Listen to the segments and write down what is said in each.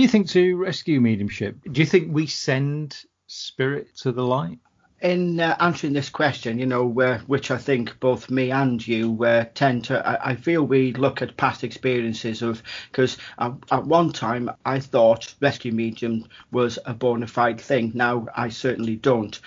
do you think to rescue mediumship, do you think we send spirit to the light? In answering this question, which I think both me and you tend to, I feel we look at past experiences because at one time I thought rescue medium was a bona fide thing. Now I certainly don't.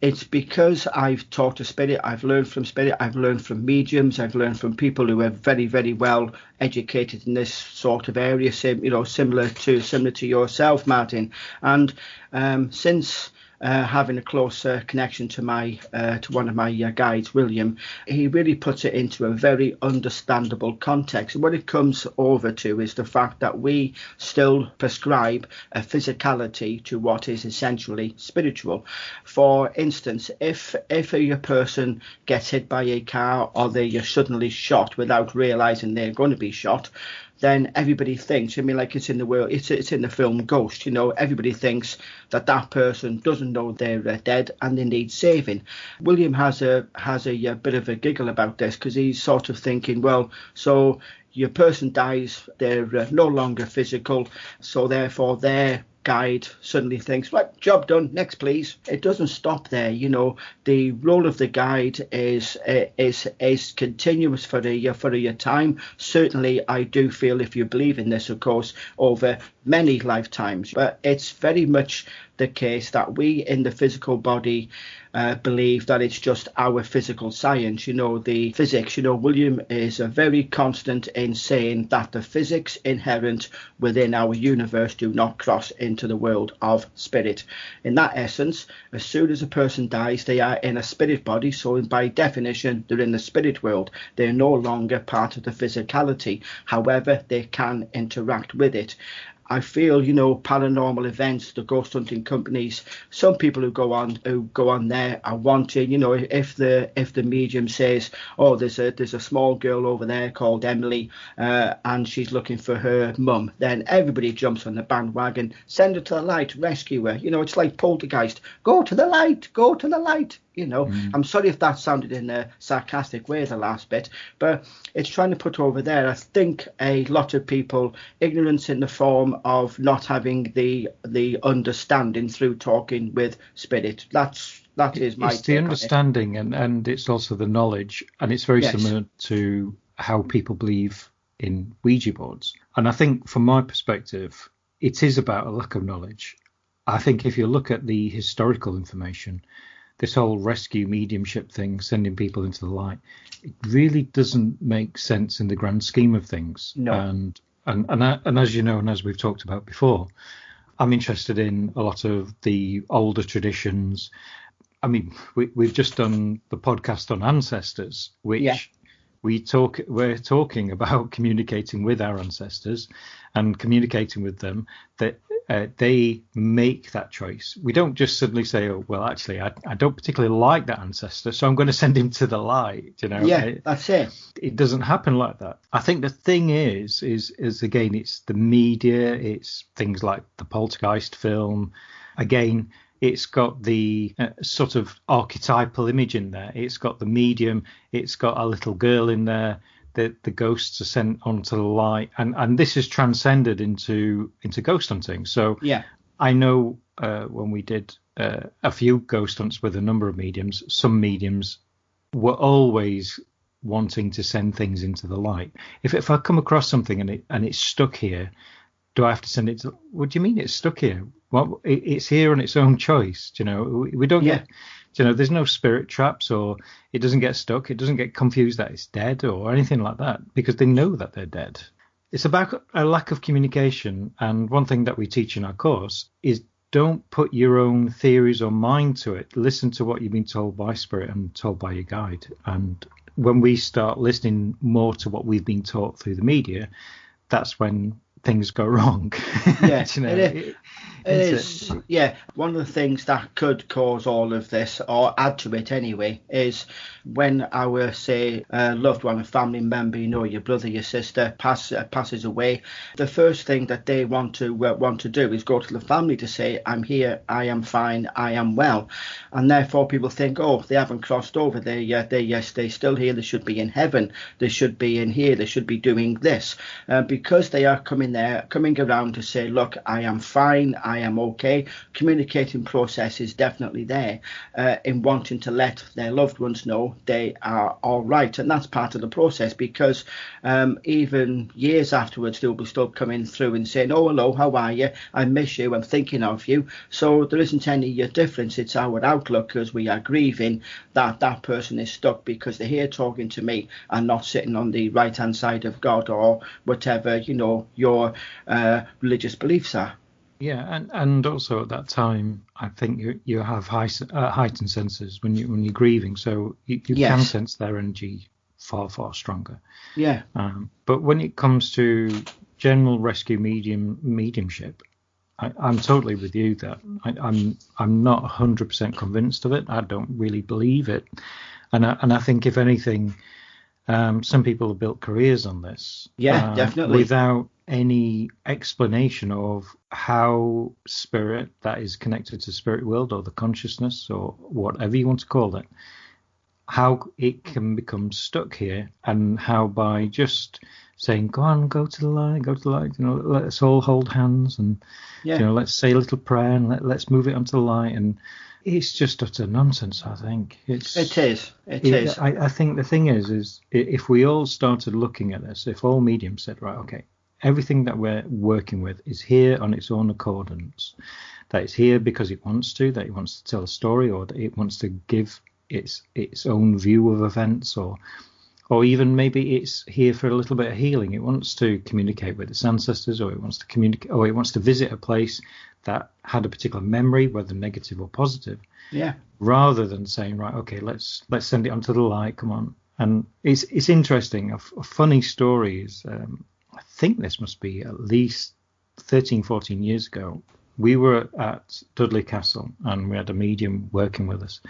It's because I've talked to spirit, I've learned from spirit, I've learned from mediums, I've learned from people who are very, very well educated in this sort of area, similar to yourself, Martin. And since having a closer connection to one of my guides, William, he really puts it into a very understandable context. And what it comes over to is the fact that we still prescribe a physicality to what is essentially spiritual. For instance, if a person gets hit by a car or they are suddenly shot without realizing they're going to be shot, then everybody thinks, like it's in the world, it's in the film Ghost, everybody thinks that person doesn't know they're dead and they need saving. William has a bit of a giggle about this because he's sort of thinking, well, so your person dies, they're no longer physical, so therefore their guide suddenly thinks, right, job done, next please. It doesn't stop there. The role of the guide is continuous for a time. Certainly I do feel, if you believe in this, of course, over many lifetimes, but it's very much the case that we in the physical body believe that it's just our physical science, the physics. William is very constant in saying that the physics inherent within our universe do not cross into the world of spirit. In that essence, as soon as a person dies, they are in a spirit body, so by definition they're in the spirit world. They're no longer part of the physicality. However, they can interact with it. I feel, paranormal events, the ghost hunting companies, some people who go on there are wanting, if the medium says, oh, there's a small girl over there called Emily, and she's looking for her mum, then everybody jumps on the bandwagon, send her to the light, rescue her. It's like poltergeist. Go to the light, go to the light. I'm sorry if that sounded in a sarcastic way, the last bit, but it's trying to put over there, I think, a lot of people, ignorance in the form of not having the understanding through talking with spirit. That is my It's the understanding and it's also the knowledge, and it's very similar to how people believe in Ouija boards. And I think from my perspective, it is about a lack of knowledge. I think if you look at the historical information, this whole rescue mediumship thing, sending people into the light, it really doesn't make sense in the grand scheme of things. No. And as you know, and as we've talked about before, I'm interested in a lot of the older traditions. I mean, we've just done the podcast on ancestors, which we're talking about communicating with our ancestors and communicating with them, that they make that choice. We don't just suddenly say, oh, well, actually, I don't particularly like that ancestor, so I'm going to send him to the light. Yeah, that's it. It doesn't happen like that. I think the thing is again, it's the media, it's things like the Poltergeist film. Again, it's got the sort of archetypal image in there. It's got the medium. It's got a little girl in there. The ghosts are sent onto the light, and this is transcended into ghost hunting. So I know when we did a few ghost hunts with a number of mediums, some mediums were always wanting to send things into the light. If I come across something and it's stuck here, do I have to send it to? What do you mean it's stuck here? Well, it's here on its own choice. We don't get. There's no spirit traps, or it doesn't get stuck. It doesn't get confused that it's dead or anything like that, because they know that they're dead. It's about a lack of communication. And one thing that we teach in our course is don't put your own theories or mind to it. Listen to what you've been told by spirit and told by your guide. And when we start listening more to what we've been taught through the media, that's when things go wrong. Yes, it It Is is, yeah. One of the things that could cause all of this, or add to it anyway, is when our, say, loved one, a family member, your brother, your sister, passes away. The first thing that they want to do is go to the family to say, "I'm here, I am fine, I am well," and therefore people think, "Oh, they haven't crossed over. They're still here. They should be in heaven. They should be in here. They should be doing this," because they are coming around to say, "Look, I am fine. I am okay." Communicating process is definitely there in wanting to let their loved ones know they are all right, and that's part of the process, because even years afterwards they'll be still coming through and saying, "Oh, hello, how are you? I miss you, I'm thinking of you." So there isn't any difference. It's our outlook, as we are grieving, that person is stuck because they're here talking to me and not sitting on the right hand side of God, or whatever your religious beliefs are. Yeah, and also at that time, I think you have heightened senses when you're grieving, so you can Yes. sense their energy far stronger. Yeah. But when it comes to general rescue mediumship, I'm totally with you that I'm not 100% convinced of it. I don't really believe it, and I think if anything, some people have built careers on this, Yeah, definitely. without any explanation of how spirit that is connected to spirit world or the consciousness or whatever you want to call it, how it can become stuck here, and how by just saying, "Go on, go to the light, let's all hold hands, and Yeah. let's say a little prayer, and let's move it onto the light," and it's just utter nonsense. I think It is. It is. I think the thing is if we all started looking at this, if all mediums said, right, okay, everything that we're working with is here on its own accordance, that it's here because it wants to, that it wants to tell a story, or that it wants to give its own view of events, or even maybe it's here for a little bit of healing. It wants to communicate with its ancestors, or it wants to communicate, or it wants to visit a place that had a particular memory, whether negative or positive. Yeah. Rather than saying, right, okay, let's send it onto the light. Come on. And it's interesting. A funny story is, I think this must be at least 13, 14 years ago. We were at Dudley Castle, and we had a medium working with us,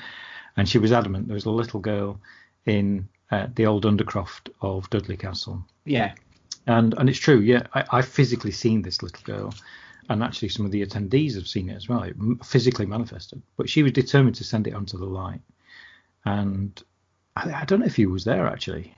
and she was adamant there was a little girl in the old Undercroft of Dudley Castle. Yeah. And it's true. Yeah, I've physically seen this little girl. And actually, some of the attendees have seen it as well. It physically manifested. But she was determined to send it onto the light. And I don't know if you was there, actually.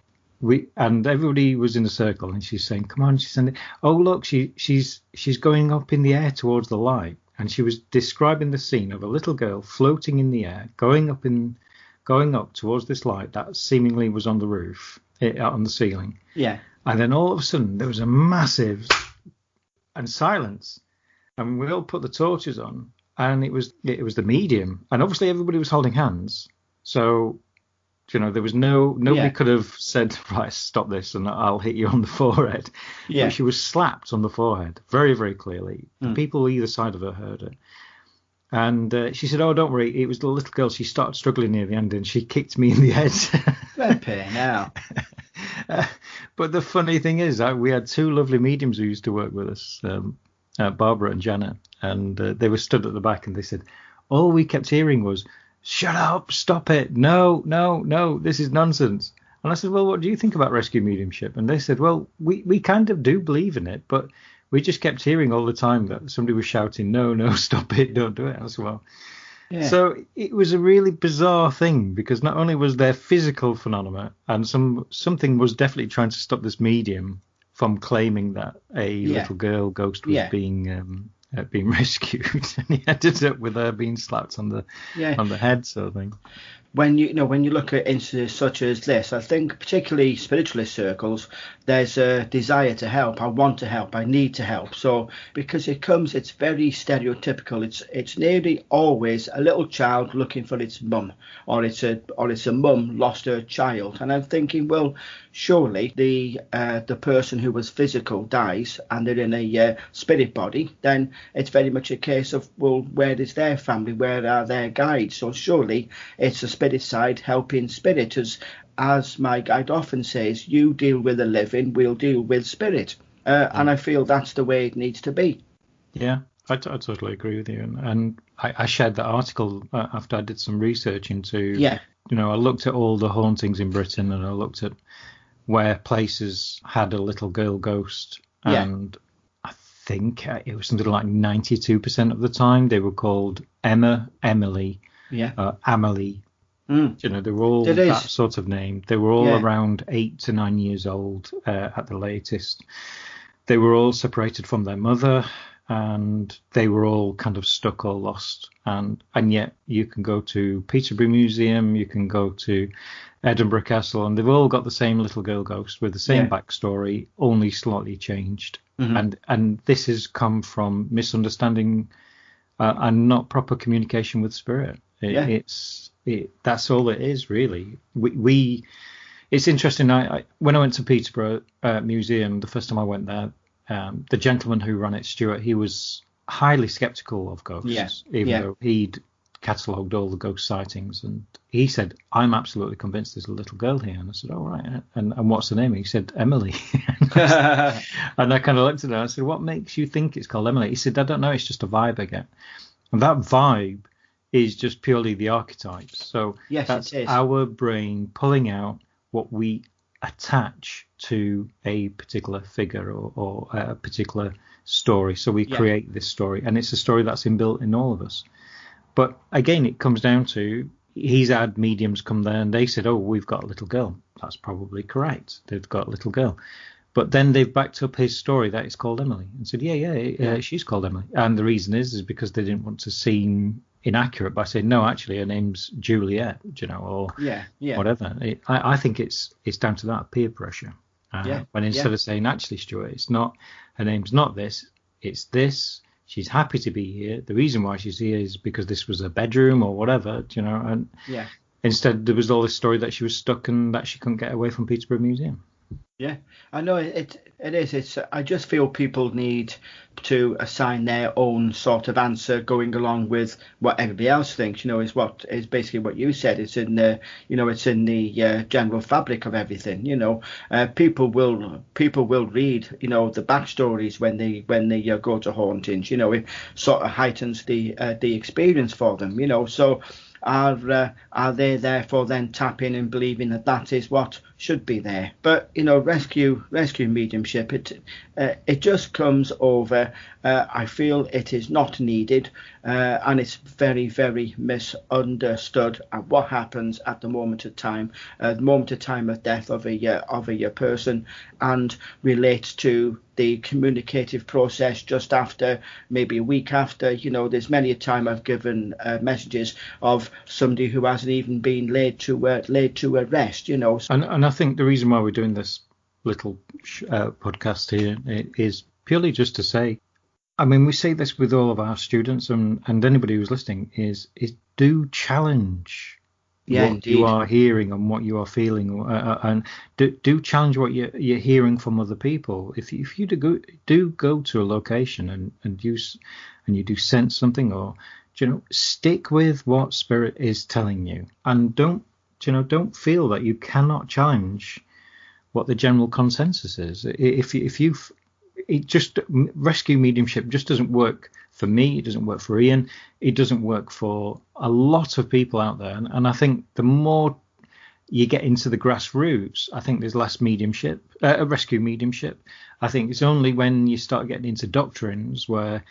And everybody was in a circle, and she's saying, "Come on," she sent it. "Oh, look, she's going up in the air towards the light." And she was describing the scene of a little girl floating in the air, going up towards this light that seemingly was on the roof, on the ceiling. Yeah. And then all of a sudden, there was a massive and silence. And we all put the torches on, and it was the medium, and obviously everybody was holding hands. So, there was nobody could have said, "Right, stop this, and I'll hit you on the forehead." Yeah. But she was slapped on the forehead very, very clearly. The people either side of her heard it, and she said, "Oh, don't worry, it was the little girl. She started struggling near the end, and she kicked me in the head." Flipping now. But the funny thing is, we had two lovely mediums who used to work with us. Barbara and Janet, and they were stood at the back, and they said, all we kept hearing was, "Shut up, stop it, no, this is nonsense." And I said, "Well, what do you think about rescue mediumship?" And they said, "Well, we kind of do believe in it, but we just kept hearing all the time that somebody was shouting, no, stop it, don't do it," as well. Yeah. So it was a really bizarre thing, because not only was there physical phenomena, and something was definitely trying to stop this medium from claiming that a little girl ghost was being rescued, and he ended up with her being slapped on the head, sort of thing. When you look at instances such as this, I think particularly spiritualist circles, there's a desire to help. I want to help. I need to help. So because it's very stereotypical. It's nearly always a little child looking for its mum, or it's a mum lost her child. And I'm thinking, well, surely the person who was physical dies and they're in a spirit body, then it's very much a case of, well, where is their family? Where are their guides? So surely it's a spirit side helping spirit, as my guide often says, you deal with the living, we'll deal with spirit. And I feel that's the way it needs to be. Yeah, I totally agree with you, and I shared that article after I did some research into, I looked at all the hauntings in Britain, and I looked at where places had a little girl ghost, and I think it was something like 92% of the time they were called Emma, Emily, Amelie. They were all that sort of name. They were all around 8 to 9 years old at the latest. They were all separated from their mother, and they were all kind of stuck or lost. And yet you can go to Peterborough Museum, you can go to Edinburgh Castle, and they've all got the same little girl ghost with the same backstory, only slightly changed. And this has come from misunderstanding and not proper communication with spirit. That's all it is, really. It's interesting. When I went to Peterborough Museum the first time I went there, the gentleman who ran it, Stuart, he was highly sceptical of ghosts, even though he'd catalogued all the ghost sightings. And he said, "I'm absolutely convinced there's a little girl here." And I said, "All right. And what's her name?" He said, "Emily." And I kind of looked at her and I said, "What makes you think it's called Emily?" He said, "I don't know. It's just a vibe I get." And that vibe is just purely the archetypes. So that's our brain pulling out what we attach to a particular figure or a particular story. So we create this story, and it's a story that's inbuilt in all of us. But again, it comes down to, he's had mediums come there and they said, "Oh, we've got a little girl." That's probably correct. They've got a little girl. But then they've backed up his story that it's called Emily and said, she's called Emily. And the reason is because they didn't want to seem inaccurate by saying, "No, actually her name's Juliet," or whatever. I think it's down to that peer pressure. When instead of saying, "Actually, Stuart, it's not, her name's not this, it's this. She's happy to be here. The reason why she's here is because this was her bedroom," or whatever, and instead there was all this story that she was stuck and that she couldn't get away from Peterborough Museum. Yeah, I know it is. I just feel people need to assign their own sort of answer going along with what everybody else thinks. Is basically what you said. It's in the general fabric of everything. People will read the backstories when they go to hauntings. It sort of heightens the experience for them. So. Are they therefore then tapping and believing that is what should be there? But rescue mediumship, it just comes over. I feel it is not needed, and it's very, very misunderstood at what happens at the moment of time of death of a person, and relates to the communicative process just after, maybe a week after. There's many a time I've given messages of somebody who hasn't even been laid to rest. And I think the reason why we're doing this little podcast here is purely just to say, I mean, we say this with all of our students and anybody who's listening, is do challenge what you are hearing and what you are feeling, and do challenge what you're hearing from other people. If you do go to a location and you do sense something, or stick with what spirit is telling you, and don't feel that you cannot challenge what the general consensus is. Rescue mediumship just doesn't work for me. It doesn't work for Ian. It doesn't work for a lot of people out there. And I think the more you get into the grassroots, I think there's less rescue mediumship. I think it's only when you start getting into doctrines where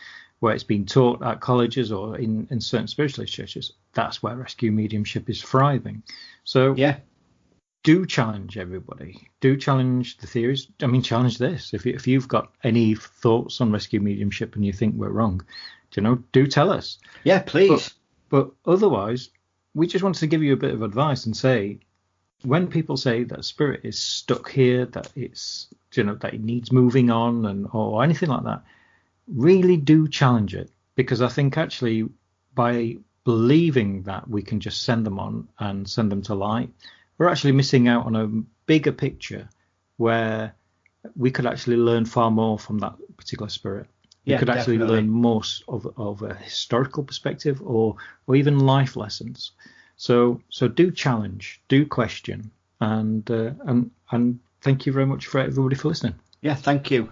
it's been taught at colleges or in certain spiritualist churches, that's where rescue mediumship is thriving. So do challenge everybody. Do challenge the theories. I mean, challenge this. If you've got any thoughts on rescue mediumship and you think we're wrong, do tell us. Yeah, please. But otherwise, we just wanted to give you a bit of advice and say, when people say that spirit is stuck here, that it's that it needs moving on or anything like that, really do challenge it, because I think actually by believing that we can just send them on and send them to light, we're actually missing out on a bigger picture where we could actually learn far more from that particular spirit. We could actually learn more of a historical perspective or even life lessons. So do challenge, do question, and thank you very much for everybody for listening. Yeah, thank you.